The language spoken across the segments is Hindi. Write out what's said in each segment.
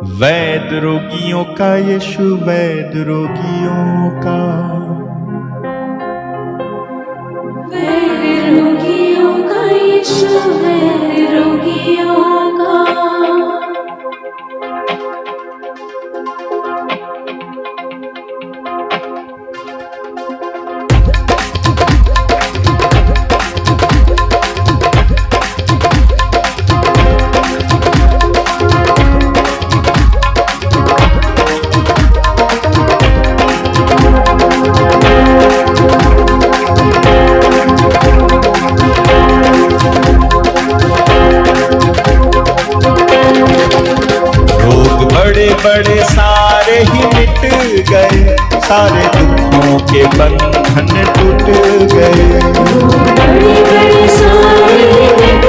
वैद रोगियों का यीशु, वैद रोगियों का, वैद रोगियों का यीशु, वैद रोगियों का। बड़े सारे ही मिट गए, सारे दुखों के बंधन टूट गए। बड़े बड़े सारे ही मिट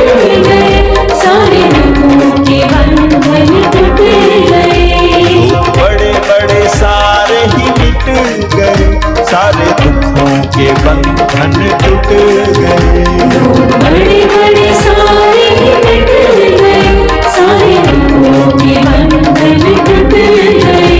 गए, सारे दुखों के बंधन टूट गए। बड़े बड़े सारे ही मिट गए, सारे दुखों के बंधन टूट गए। बड़े बड़े सारे ही मिट गए, सारे दुखों के बंधन टूट गए।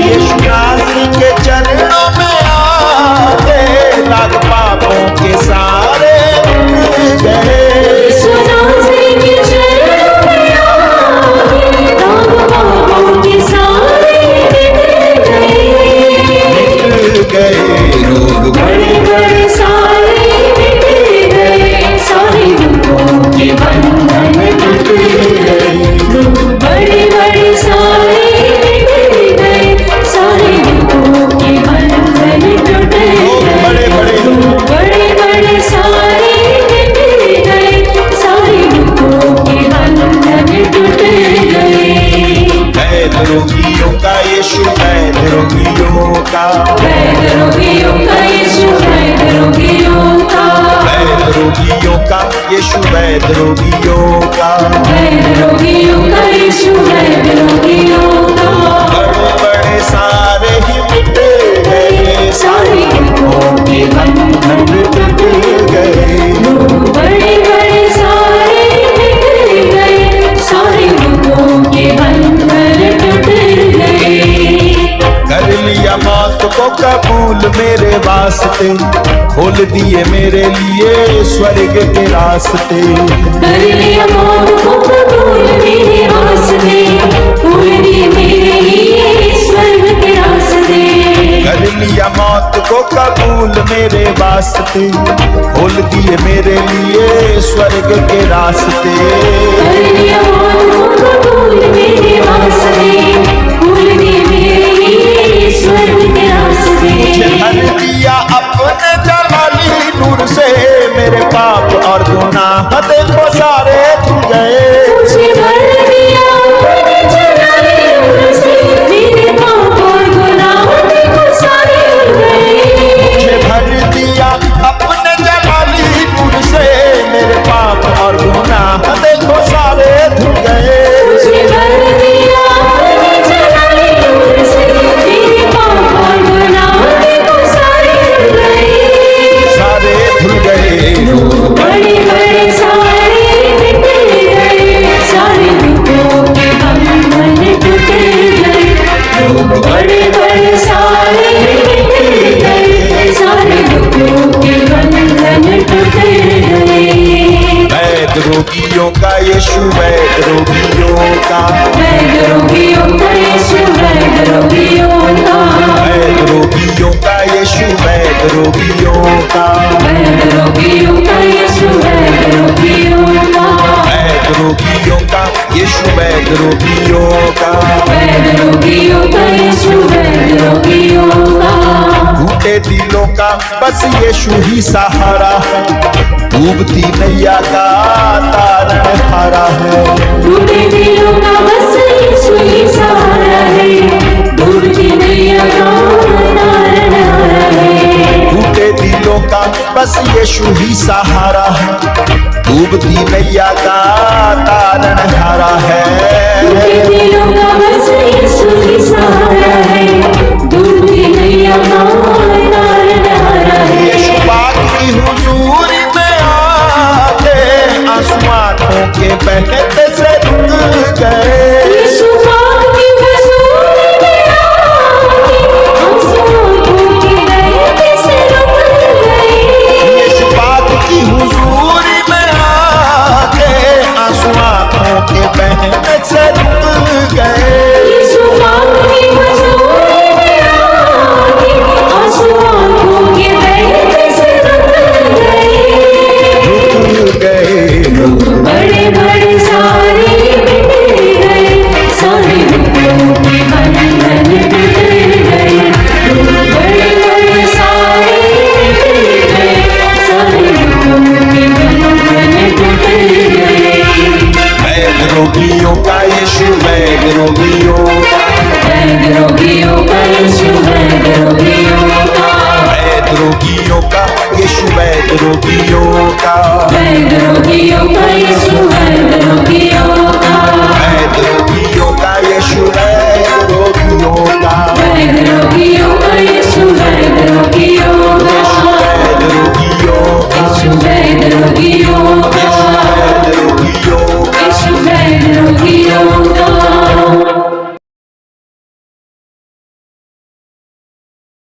यीशु नाज़री के चरणों में आके लाख पापों के सारे मिट गए। यीशु नाज़री के चरणों में आके लाख पापों के सारे मिट गए। रोग बड़े बड़े सारे मिट गए, सारे दुखों के बंधन टूट गए। रोग बड़े बड़े सारे मिट गए, सारे दुखों के बंधन टूट गए। रोग बड़े बड़े सारे मिट गए, सारे दुखों के बंधन टूट गए। वैद रोगियों का यीशु, वैद रोगियों का, वैद रोगियों का यीशु, वैद रोगियों का, वैद रोगियों का यीशु, वैद रोगियों का, वैद रोगियों का यीशु, वैद रोगियों का। बड़े बड़े सारे ही मिट गए, सारे दुखों के बंधन टूट गए। रोग बड़े बड़े सारे मिट गए, सारे दुखों के बंधन टूट गए। कर लिया मौत को कबूल मेरे वास्ते, खोल दिए मेरे लिए स्वर्ग के रास्ते। कर लिया मौत को कबूल मेरे वास्ते, खोल दिए मेरे लिए स्वर्ग के रास्ते। कर लिया मौत को कबूल मेरे वास्ते, खोल दिए मेरे लिए स्वर्ग के रास्ते। कर लिया मौत को कबूल मेरे वास्ते, खोल दिए मेरे लिए स्वर्ग के रास्ते। मुझे भर दिया अपने जलाली नूर से, मेरे पाप और गुनाह देखो सारे धुल गए। मुझे भर दिया अपने जलाली नूर से, मेरे पाप और गुनाह देखो सारे धुल गए। मुझे भर दिया अपने जलाली नूर से, मेरे पाप और गुनाह देखो सारे धुल गए। मुझे भर दिया अपने जलाली नूर से, मेरे पाप और गुनाह देखो सारे धुल गए। सारे धुल गए। रोग बड़े बड़े सारे मिट गए, सारे दुखों के बंधन टूट गए। रोग बड़े बड़े सारे मिट गए, सारे दुखों के बंधन टूट गए। वैद रोगियों का यीशु, वैद रोगियों का, वैद रोगियों का यीशु, वैद रोगियों का, वैद रोगियों का यीशु, वैद रोगियों का, वैद रोगियों का यीशु, वैद रोगियों का, वैद रोगियों का यीशु, वैद रोगियों का, वैद रोगियों का यीशु, वैद रोगियों का। टूटे दिलों का बस यीशु ही सहारा है, डूबती नैया का तारण हारा है। टूटे दिलों का बस यीशु ही सहारा है, डूबती नैया का तारण हारा है। टूटे दिलों का बस यीशु ही सहारा है, डूबती नैया का तारण हारा है।